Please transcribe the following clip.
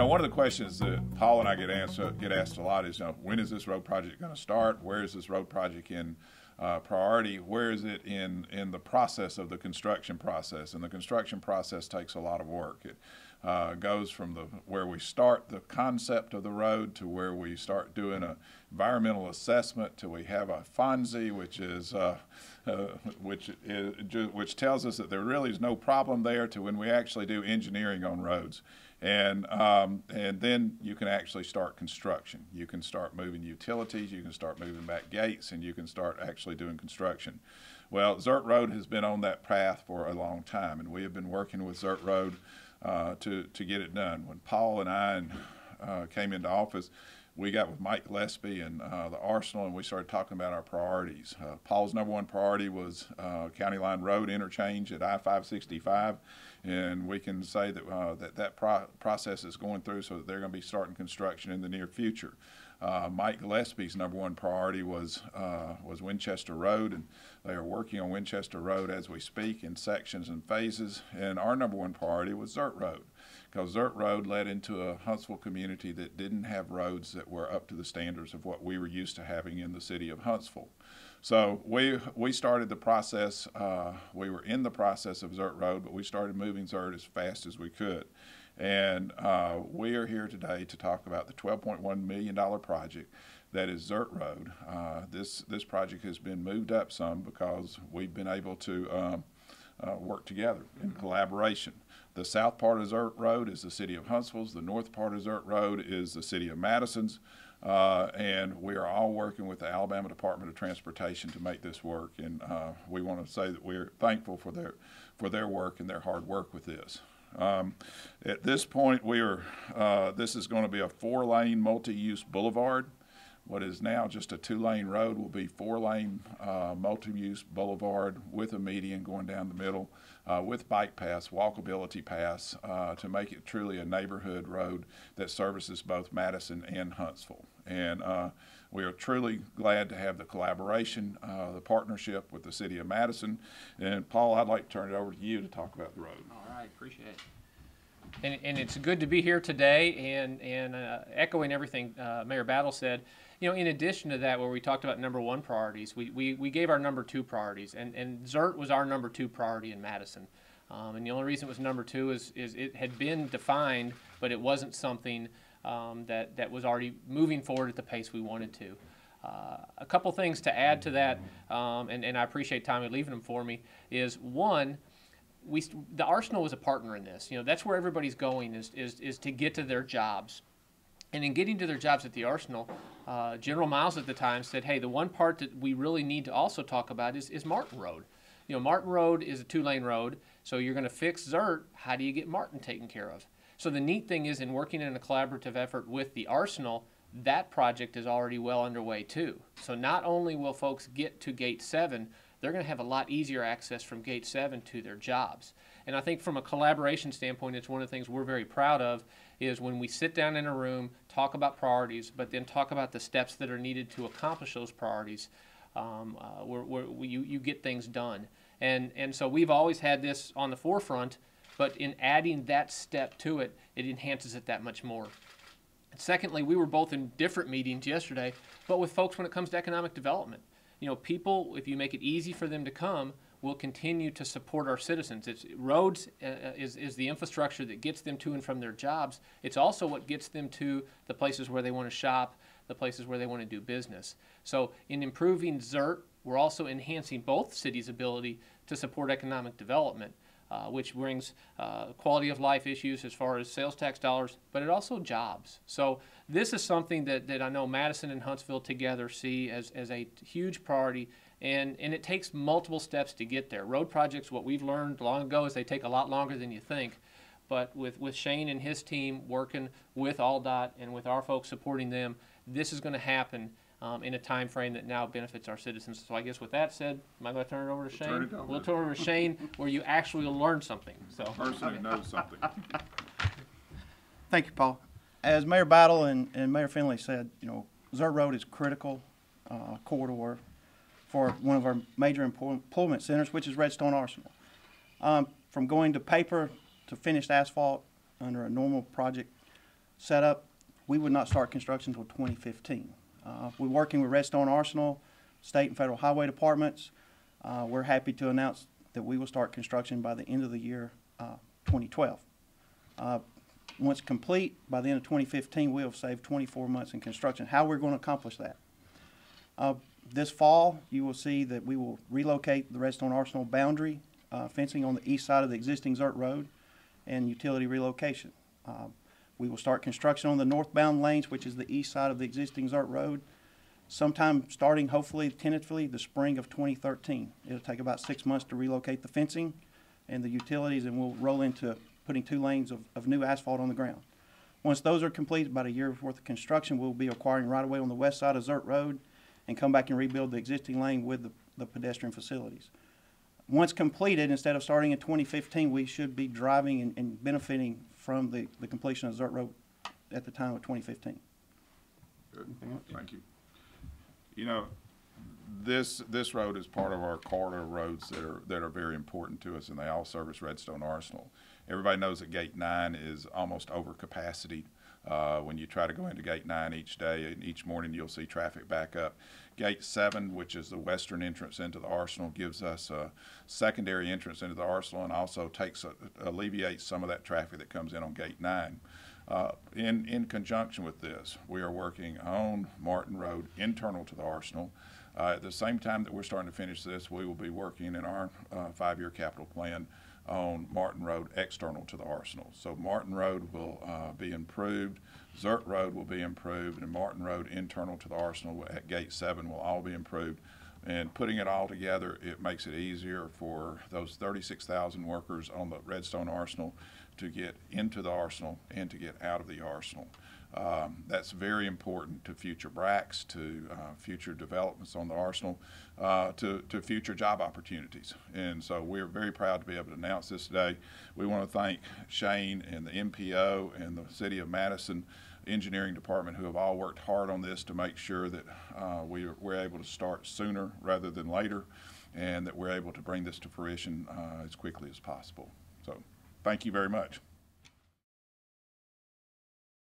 one of the questions that Paul and I get asked a lot is, when is this road project going to start? Where is this road project in priority? Where is it in the process of the construction process? And the construction process takes a lot of work. It goes from where we start the concept of the road to where we start doing an environmental assessment till we have a FONSI, which tells us that there really is no problem there, to when we actually do engineering on roads. And then you can actually start construction. You can start moving utilities, you can start moving back gates, and you can start actually doing construction. Well, Zierdt Road has been on that path for a long time, and we have been working with Zierdt Road to get it done. When Paul and I came into office, we got with Mike Gillespie and the Arsenal, and we started talking about our priorities. Paul's #1 priority was County Line Road interchange at I-565, and we can say that that process is going through, so that they're going to be starting construction in the near future. Mike Gillespie's #1 priority was Winchester Road, and they are working on Winchester Road as we speak in sections and phases. And our #1 priority was Zierdt Road, because Zierdt Road led into a Huntsville community that didn't have roads that were up to the standards of what we were used to having in the city of Huntsville. So we started the process. We were in the process of Zierdt Road, but we started moving Zierdt as fast as we could. And we are here today to talk about the $12.1 million project that is Zierdt Road. This project has been moved up some because we've been able to work together in collaboration. The south part of Zierdt Road is the City of Huntsville's. The north part of Zierdt Road is the City of Madison's. And we are all working with the Alabama Department of Transportation to make this work. And we want to say that we're thankful for their work and their hard work with this. At this point, this is going to be a 4-lane multi-use boulevard. What is now just a 2-lane road will be 4-lane multi-use boulevard with a median going down the middle, with bike paths, walkability paths, to make it truly a neighborhood road that services both Madison and Huntsville. And we are truly glad to have the collaboration, the partnership with the City of Madison. And Paul, I'd like to turn it over to you to talk about the road. All right, appreciate it. And it's good to be here today, and echoing everything Mayor Battle said. In addition to that, where we talked about #1 priorities, we gave our #2 priorities, and Zierdt was our #2 priority in Madison. And the only reason it was #2 is it had been defined, but it wasn't something that was already moving forward at the pace we wanted to. A couple things to add to that, and I appreciate Tommy leaving them for me, is one, the Arsenal was a partner in this. That's where everybody's going, is to get to their jobs. And in getting to their jobs at the Arsenal, General Miles at the time said, hey, the one part that we really need to also talk about is Martin Road. Martin Road is a 2-lane road, so you're going to fix Zierdt. How do you get Martin taken care of? So the neat thing is, in working in a collaborative effort with the Arsenal, that project is already well underway too. So not only will folks get to Gate 7, they're going to have a lot easier access from Gate 7 to their jobs. And I think from a collaboration standpoint, it's one of the things we're very proud of, is when we sit down in a room, talk about priorities, but then talk about the steps that are needed to accomplish those priorities, you get things done. And so we've always had this on the forefront, but in adding that step to it, it enhances it that much more. And secondly, we were both in different meetings yesterday, but with folks when it comes to economic development. People, if you make it easy for them to come, will continue to support our citizens. Roads is the infrastructure that gets them to and from their jobs. It's also what gets them to the places where they want to shop, the places where they want to do business. So in improving Zierdt, we're also enhancing both cities' ability to support economic development, which brings quality of life issues as far as sales tax dollars, but it also jobs. So this is something that I know Madison and Huntsville together see as a huge priority, and it takes multiple steps to get there. Road projects, what we've learned long ago, is they take a lot longer than you think. But with Shane and his team working with AllDOT and with our folks supporting them, this is going to happen in a time frame that now benefits our citizens. So I guess with that said, am I going to turn it over to Shane? We'll turn it over to Shane, where you actually will learn something. So the person who knows something. Thank you, Paul. As Mayor Battle and Mayor Finley said, Zierdt Road is critical corridor for one of our major employment centers, which is Redstone Arsenal. From going to paper to finished asphalt under a normal project set up, we would not start construction until 2015. We're working with Redstone Arsenal, state and federal highway departments. We're happy to announce that we will start construction by the end of the year 2012. Once complete, by the end of 2015, we'll have saved 24 months in construction. How we're going to accomplish that? This fall, you will see that we will relocate the Redstone Arsenal boundary fencing on the east side of the existing Zierdt Road and utility relocation. We will start construction on the northbound lanes, which is the east side of the existing Zierdt Road, sometime starting, hopefully, tentatively, the spring of 2013. It'll take about 6 months to relocate the fencing and the utilities, and we'll roll into putting 2 lanes of new asphalt on the ground. Once those are completed, about a year's worth of construction, we'll be acquiring right-of-way on the west side of Zierdt Road and come back and rebuild the existing lane with the pedestrian facilities. Once completed, instead of starting in 2015, we should be driving and benefiting from the completion of Zierdt Road at the time of 2015. Good. Thank you. You know, this road is part of our corridor roads that are very important to us, and they all service Redstone Arsenal. Everybody knows that Gate 9 is almost over capacity. When you try to go into Gate 9 each day, and each morning you'll see traffic back up. Gate 7, which is the western entrance into the Arsenal, gives us a secondary entrance into the Arsenal and also alleviates some of that traffic that comes in on Gate 9. In conjunction with this, we are working on Martin Road internal to the Arsenal. At the same time that we're starting to finish this, we will be working in our 5-year capital plan on Martin Road external to the Arsenal. So Martin Road will be improved, Zierdt Road will be improved, and Martin Road internal to the Arsenal at Gate 7 will all be improved. And putting it all together, it makes it easier for those 36,000 workers on the Redstone Arsenal to get into the Arsenal and to get out of the Arsenal. That's very important to future BRACs, to future developments on the Arsenal, to future job opportunities. And so we're very proud to be able to announce this today. We want to thank Shane and the MPO and the City of Madison Engineering Department, who have all worked hard on this to make sure that we're able to start sooner rather than later, and that we're able to bring this to fruition as quickly as possible. So thank you very much.